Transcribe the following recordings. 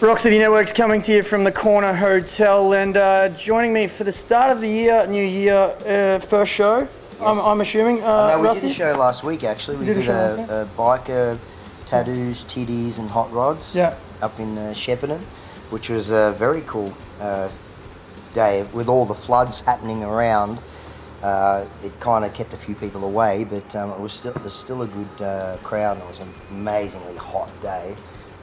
Rock City Network's coming to you from the Corner Hotel, and joining me for the start of the year, New Year, first show, yes. I'm assuming, no, we Rusty? did a show last week, actually. We did a biker, tattoos, titties and hot rods up in Shepparton, which was a very cool day. With all the floods happening around, it kind of kept a few people away, but it was still a good crowd, and it was an amazingly hot day.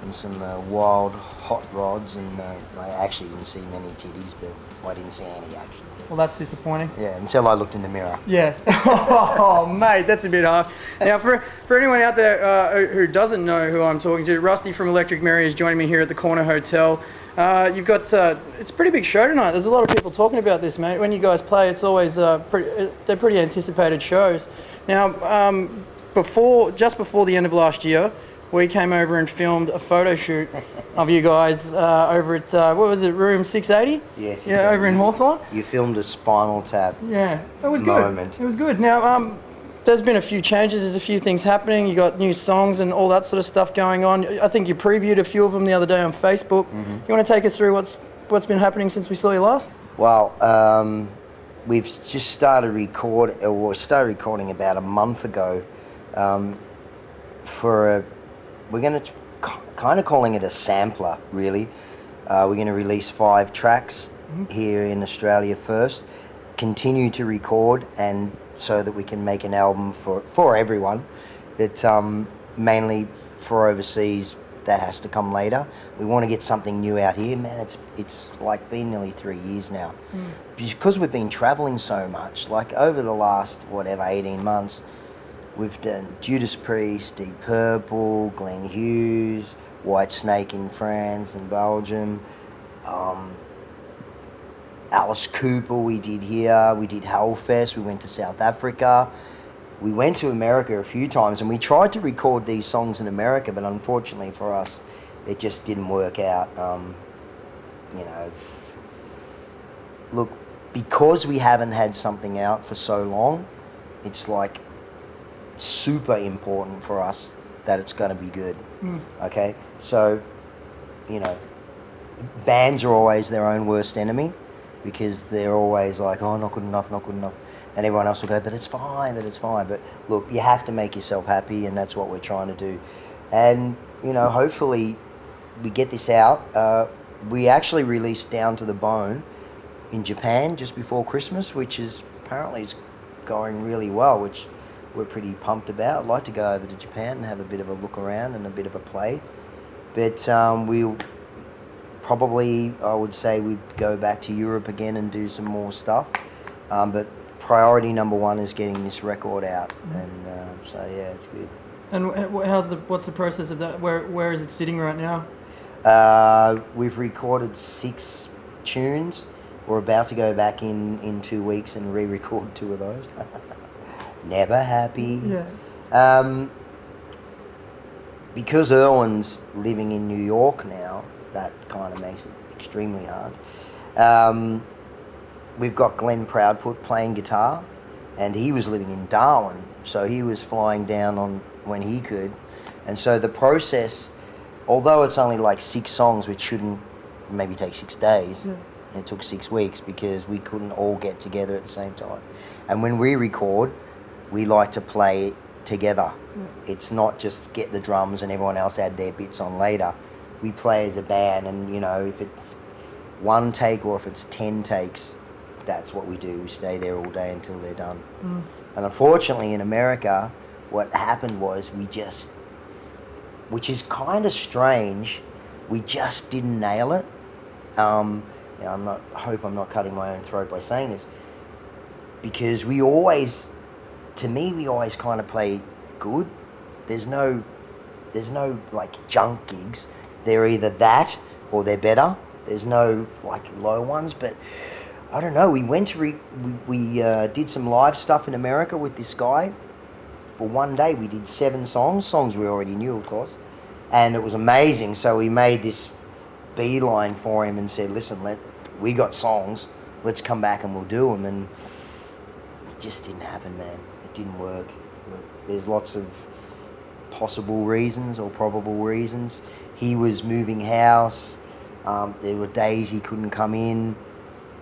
And some wild hot rods, and I actually didn't see many titties, but I didn't see any actually. Well, that's disappointing. Yeah, until I looked in the mirror. Yeah. Oh, mate, that's a bit hard. Now, for anyone out there who doesn't know who I'm talking to, Rusty from Electric Mary is joining me here at the Corner Hotel. You've got, it's a pretty big show tonight. There's a lot of people talking about this, mate. When you guys play, it's always, they're pretty anticipated shows. Now, just before the end of last year, we came over and filmed a photo shoot of you guys over at, what was it, room 680? Yes. Yeah, over in Hawthorne. You filmed a Spinal Tap it was moment. Good. It was good. Now, there's been a few changes. There's a few things happening. You got new songs and all that sort of stuff going on. I think you previewed a few of them the other day on Facebook. Mm-hmm. You want to take us through what's been happening since we saw you last? Well, we've just started recording about a month ago we're going to kind of calling it a sampler, really. We're going to release 5 tracks here in Australia first, continue to record, and so that we can make an album for everyone, but mainly for overseas. That has to come later. We want to get something new out here, man. It's like been nearly 3 years now, because we've been traveling so much. Like over the last 18 months. We've done Judas Priest, Deep Purple, Glenn Hughes, White Snake in France and Belgium, Alice Cooper we did here, we did Hellfest, we went to South Africa, we went to America a few times, and we tried to record these songs in America, but unfortunately for us, it just didn't work out. Look, because we haven't had something out for so long, it's like super important for us that it's going to be good. Okay, so bands are always their own worst enemy, because they're always like, oh, not good enough, and everyone else will go, but it's fine. But look, you have to make yourself happy, and that's what we're trying to do. And hopefully we get this out. We actually released Down to the Bone in Japan just before Christmas, which is apparently going really well, which we're pretty pumped about. I'd like to go over to Japan and have a bit of a look around and a bit of a play. But we'll probably, I would say, we'd go back to Europe again and do some more stuff. But priority number one is getting this record out. And so, yeah, it's good. And what's the process of that? Where is it sitting right now? We've recorded 6 tunes. We're about to go back in 2 weeks and re-record 2 of those. Never happy. Yeah. Because Erwin's living in New York now, that kind of makes it extremely hard. We've got Glenn Proudfoot playing guitar, and he was living in Darwin, so he was flying down on when he could. And so the process, although it's only like 6 songs, which shouldn't maybe take 6 days, it took 6 weeks because we couldn't all get together at the same time. And when we record, we like to play together. It's not just get the drums and everyone else add their bits on later. We play as a band, and if it's 1 take or if it's 10 takes, that's what we do. We stay there all day until they're done. And unfortunately in America, what happened was which is kind of strange, we just didn't nail it. I hope I'm not cutting my own throat by saying this, because we always kind of play good. There's no like junk gigs. They're either that or they're better. There's no like low ones. But I don't know. We went to we did some live stuff in America with this guy. For one day we did 7 songs we already knew, of course, and it was amazing. So we made this beeline for him and said, listen, we got songs, let's come back and we'll do them. And it just didn't happen, man. It didn't work. There's lots of possible reasons or probable reasons. He was moving house. There were days he couldn't come in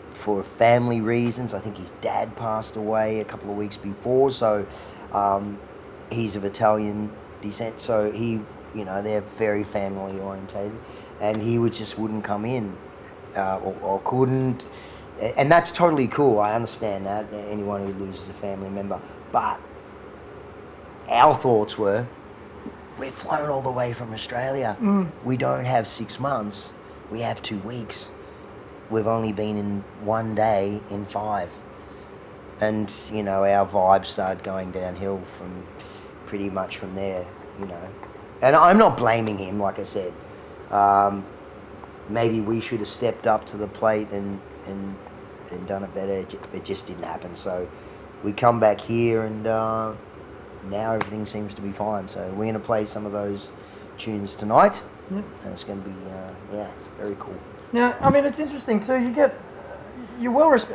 for family reasons. I think his dad passed away a couple of weeks before, so he's of Italian descent. So they're very family orientated, and he just wouldn't come in or couldn't. And that's totally cool. I understand that, anyone who loses a family member. But our thoughts were, we've flown all the way from Australia. We don't have 6 months. We have 2 weeks. We've only been in 1 day in 5. And, our vibes started going downhill from pretty much from there, And I'm not blaming him, like I said. Maybe we should have stepped up to the plate and done it better. It just didn't happen. So we come back here, and now everything seems to be fine. So we're going to play some of those tunes tonight. Yep. And it's going to be, very cool. Now, I mean, it's interesting too.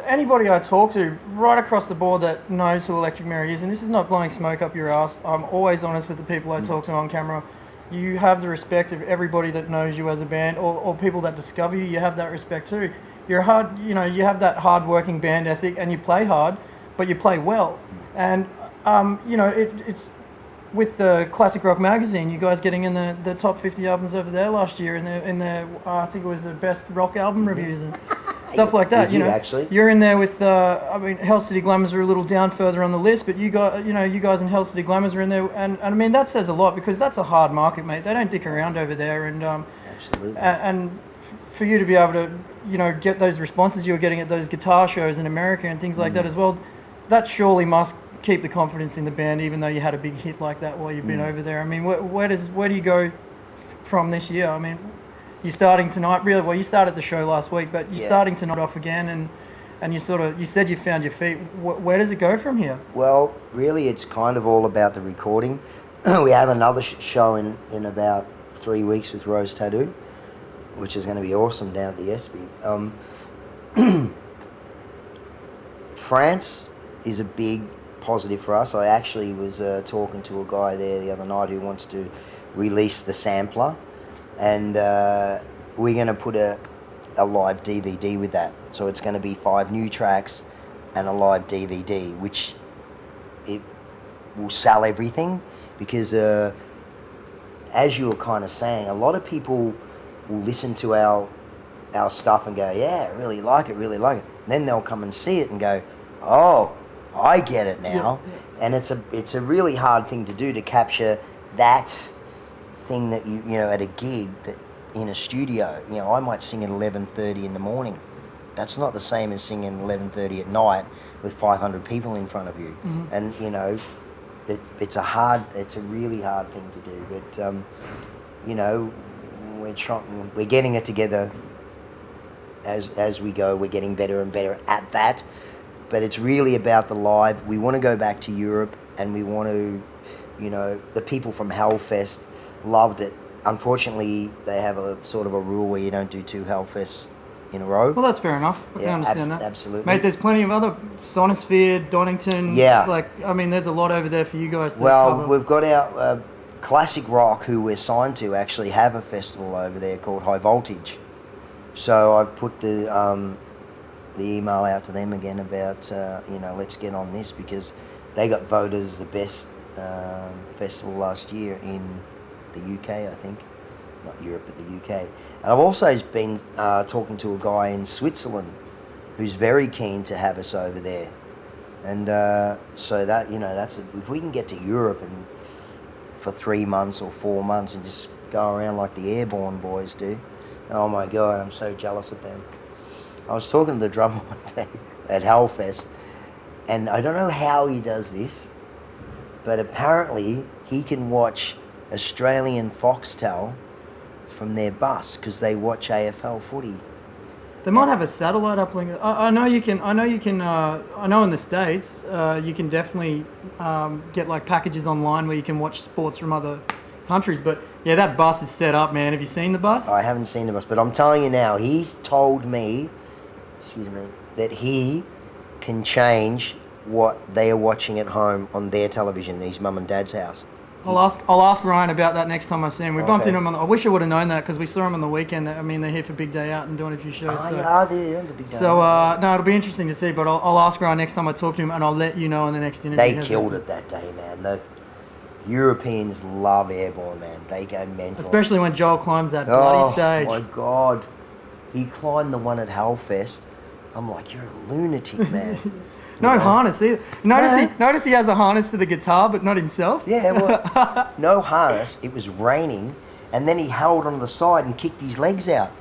Anybody I talk to right across the board that knows who Electric Mary is, and this is not blowing smoke up your ass. I'm always honest with the people I talk to on camera. You have the respect of everybody that knows you as a band, or people that discover you. You have that respect too. You're hard, you have that hard-working band ethic, and you play hard, but you play well. And it's with the Classic Rock magazine. You guys getting in the top 50 albums over there last year, in the I think it was the best rock album reviews and stuff like that. Actually. You're in there with Hell City Glamours are a little down further on the list, but you guys in Hell City Glamours are in there, and I mean that says a lot, because that's a hard market, mate. They don't dick around over there, and absolutely. And for you to be able to get those responses you were getting at those guitar shows in America and things like that as well, that surely must keep the confidence in the band, even though you had a big hit like that while you've been over there. I mean, where do you go from this year? I mean, you're starting tonight, really. Well, you started the show last week, but you're starting tonight off again, and you said you found your feet. Where does it go from here? Well, really, it's kind of all about the recording. We have another show in about 3 weeks with Rose Tattoo, which is going to be awesome down at the ESPY. France is a big positive for us. I actually was talking to a guy there the other night who wants to release the sampler, and we're going to put a live DVD with that. So it's going to be 5 new tracks and a live DVD, which it will sell everything, because as you were kind of saying, a lot of people will listen to our stuff and go, yeah, I really like it. And then they'll come and see it and go, oh, I get it now. Yeah. And it's a really hard thing to do, to capture that thing that you at a gig, that in a studio, I might sing at 11:30 in the morning. That's not the same as singing 11:30 at night with 500 people in front of you. Mm-hmm. And it's a really hard thing to do. But we're getting it together as we go. We're getting better and better at that. But it's really about the live. We want to go back to Europe, and we want to, the people from Hellfest loved it. Unfortunately, they have a sort of a rule where you don't do 2 Hellfests in a row. Well, that's fair enough. I can understand that. Absolutely. Mate, there's plenty of other, Sonosphere, Donington. Yeah. There's a lot over there for you guys to cover. We've got our Classic Rock, who we're signed to, actually have a festival over there called High Voltage. So I've put the email out to them again about, let's get on this, because they got voted as the best festival last year in the UK, I think. Not Europe, but the UK. And I've also been talking to a guy in Switzerland who's very keen to have us over there. And so that, if we can get to Europe and for 3 months or 4 months and just go around like the Airborne boys do, oh my God, I'm so jealous of them. I was talking to the drummer one day at Hellfest, and I don't know how he does this, but apparently he can watch Australian Foxtel from their bus, because they watch AFL footy. They might have a satellite uplink. I know you can. I know in the States, you can definitely get like packages online where you can watch sports from other countries. But yeah, that bus is set up, man. Have you seen the bus? I haven't seen the bus, but I'm telling you now, he's told me, that he can change what they are watching at home on their television, his mum and dad's house. I'll ask Ryan about that next time I see him. We bumped Okay. into him I wish I would have known that because we saw him on the weekend. I mean, they're here for Big Day Out and doing a few shows. Oh, so. yeah, they're the big So no, it'll be interesting to see. But I'll ask Ryan next time I talk to him, and I'll let you know in the next interview. They How's that killed sound? it that day, man. The Europeans love airborne, man. They go mental. Especially when Joel climbs that bloody Oh stage. my God. He climbed the one at Hellfest. I'm like, you're a lunatic, man. No You know? harness either. Notice he has a harness for the guitar, but not himself. Yeah, well, no harness. It was raining, and then he held on the side and kicked his legs out.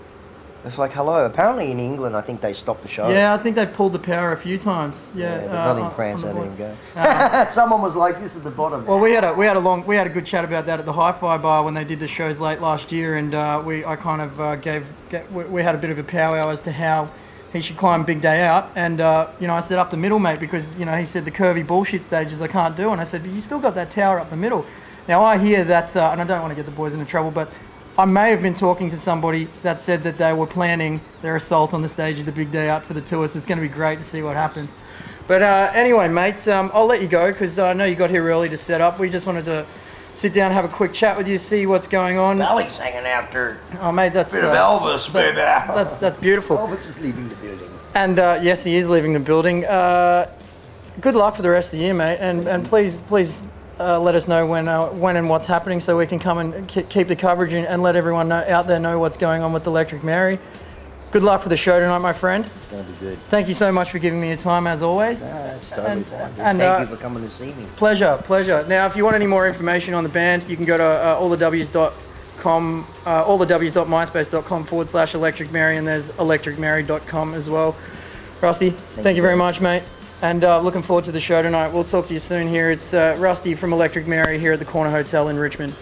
It's like, hello. Apparently in England, I think they stopped the show. Yeah, I think they pulled the power a few times. Yeah, But not in on France. the They let board. him go. Someone was like, this at the bottom. Well, we had a good chat about that at the Hi-Fi Bar when they did the shows late last year, and I kind of we had a bit of a powwow as to how he should climb Big Day Out, and I said up the middle, mate, because he said the curvy bullshit stages I can't do, and I said, but you still got that tower up the middle. Now I hear that, and I don't want to get the boys into trouble, but I may have been talking to somebody that said that they were planning their assault on the stage of the Big Day Out for the tour, so it's going to be great to see what happens. But anyway, mate, I'll let you go because I know you got here early to set up. We just wanted to sit down, have a quick chat with you, see what's going on. Alex hanging out there. Oh, mate, that's Bit of Elvis, baby. that's beautiful. Elvis is leaving the building. And yes, he is leaving the building. Good luck for the rest of the year, mate. And please let us know when and what's happening so we can come and keep the coverage and let everyone out there know what's going on with Electric Mary. Good luck for the show tonight, my friend. It's going to be good. Thank you so much for giving me your time, as always. It's totally fine. and, Thank you for coming to see me. Pleasure. Now, if you want any more information on the band, you can go to allthews.com, allthews.myspace.com/Electric Mary, and there's electricmary.com as well. Rusty, thank you very much, mate. And looking forward to the show tonight. We'll talk to you soon here. It's Rusty from Electric Mary here at the Corner Hotel in Richmond.